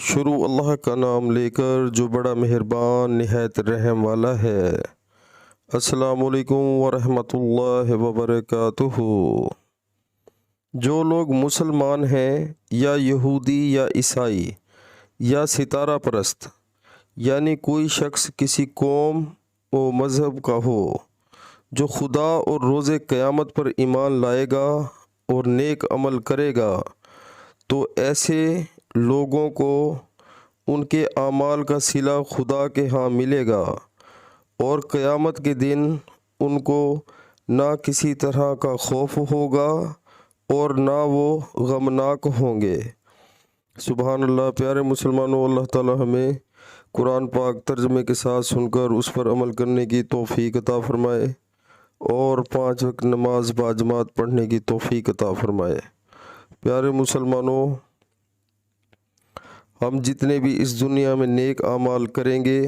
شروع اللہ کا نام لے کر جو بڑا مہربان نہایت رحم والا ہے۔ السلام علیکم ورحمۃ اللہ وبرکاتہ۔ جو لوگ مسلمان ہیں یا یہودی یا عیسائی یا ستارہ پرست، یعنی کوئی شخص کسی قوم و مذہب کا ہو جو خدا اور روز قیامت پر ایمان لائے گا اور نیک عمل کرے گا، تو ایسے لوگوں کو ان کے اعمال کا صلہ خدا کے ہاں ملے گا، اور قیامت کے دن ان کو نہ کسی طرح کا خوف ہوگا اور نہ وہ غمناک ہوں گے۔ سبحان اللہ۔ پیارے مسلمانوں، اللہ تعالی ہمیں قرآن پاک ترجمے کے ساتھ سن کر اس پر عمل کرنے کی توفیق عطا فرمائے اور 5 وقت نماز باجماعت پڑھنے کی توفیق عطا فرمائے۔ پیارے مسلمانوں، ہم جتنے بھی اس دنیا میں نیک اعمال کریں گے،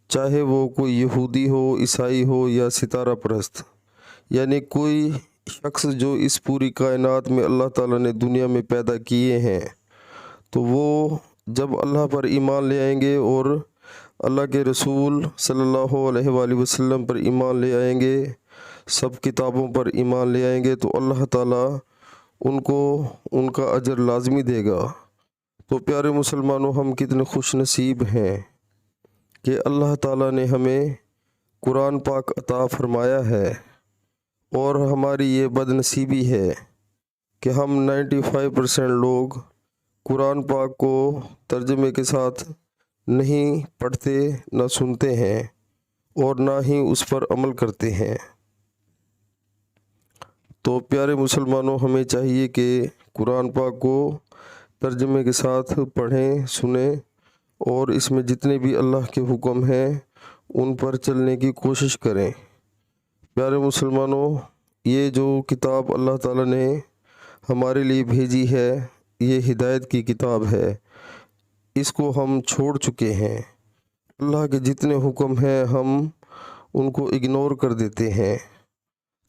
چاہے وہ کوئی یہودی ہو، عیسائی ہو یا ستارہ پرست، یعنی کوئی شخص جو اس پوری کائنات میں اللہ تعالیٰ نے دنیا میں پیدا کیے ہیں، تو وہ جب اللہ پر ایمان لے آئیں گے اور اللہ کے رسول صلی اللہ علیہ وآلہ وسلم پر ایمان لے آئیں گے، سب کتابوں پر ایمان لے آئیں گے، تو اللہ تعالیٰ ان کو ان کا اجر لازمی دے گا۔ تو پیارے مسلمانوں، ہم کتنے خوش نصیب ہیں کہ اللہ تعالیٰ نے ہمیں قرآن پاک عطا فرمایا ہے، اور ہماری یہ بد نصیبی ہے کہ ہم 95% لوگ قرآن پاک کو ترجمے کے ساتھ نہیں پڑھتے، نہ سنتے ہیں اور نہ ہی اس پر عمل کرتے ہیں۔ تو پیارے مسلمانوں، ہمیں چاہیے کہ قرآن پاک کو ترجمے کے ساتھ پڑھیں، سنیں، اور اس میں جتنے بھی اللہ کے حکم ہیں ان پر چلنے کی کوشش کریں۔ پیارے مسلمانوں، یہ جو کتاب اللہ تعالیٰ نے ہمارے لیے بھیجی ہے، یہ ہدایت کی کتاب ہے۔ اس کو ہم چھوڑ چکے ہیں۔ اللہ کے جتنے حکم ہیں ہم ان کو اگنور کر دیتے ہیں،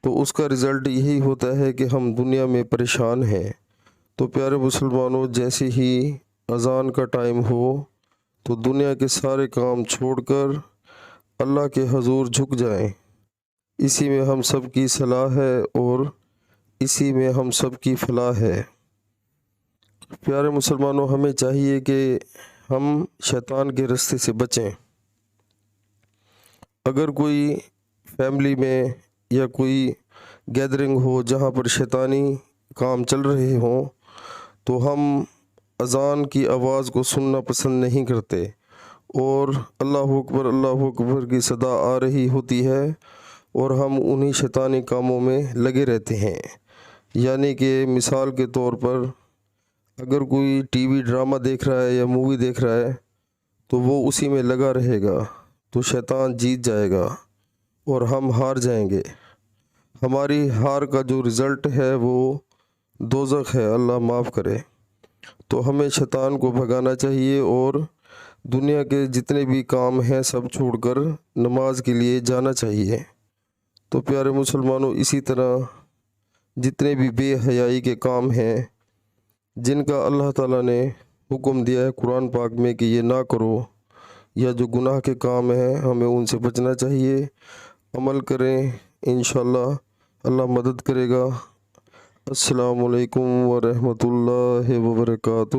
تو اس کا رزلٹ یہی ہوتا ہے کہ ہم دنیا میں پریشان ہیں۔ تو پیارے مسلمانوں، جیسے ہی اذان کا ٹائم ہو تو دنیا کے سارے کام چھوڑ کر اللہ کے حضور جھک جائیں۔ اسی میں ہم سب کی صلاح ہے اور اسی میں ہم سب کی فلاح ہے۔ پیارے مسلمانوں، ہمیں چاہیے کہ ہم شیطان کے رستے سے بچیں۔ اگر کوئی فیملی میں یا کوئی گیدرنگ ہو جہاں پر شیطانی کام چل رہے ہوں، تو ہم اذان کی آواز کو سننا پسند نہیں کرتے، اور اللہ اکبر کی صدا آ رہی ہوتی ہے اور ہم انہی شیطانی کاموں میں لگے رہتے ہیں۔ یعنی کہ مثال کے طور پر اگر کوئی ٹی وی ڈرامہ دیکھ رہا ہے یا مووی دیکھ رہا ہے تو وہ اسی میں لگا رہے گا، تو شیطان جیت جائے گا اور ہم ہار جائیں گے۔ ہماری ہار کا جو رزلٹ ہے وہ دوزخ ہے، اللہ معاف کرے۔ تو ہمیں شیطان کو بھگانا چاہیے اور دنیا کے جتنے بھی کام ہیں سب چھوڑ کر نماز کے لیے جانا چاہیے۔ تو پیارے مسلمانوں، اسی طرح جتنے بھی بے حیائی کے کام ہیں جن کا اللہ تعالیٰ نے حکم دیا ہے قرآن پاک میں کہ یہ نہ کرو، یا جو گناہ کے کام ہیں ہمیں ان سے بچنا چاہیے، عمل کریں، انشاءاللہ اللہ مدد کرے گا۔ السلام علیکم ورحمۃ اللہ وبرکاتہ۔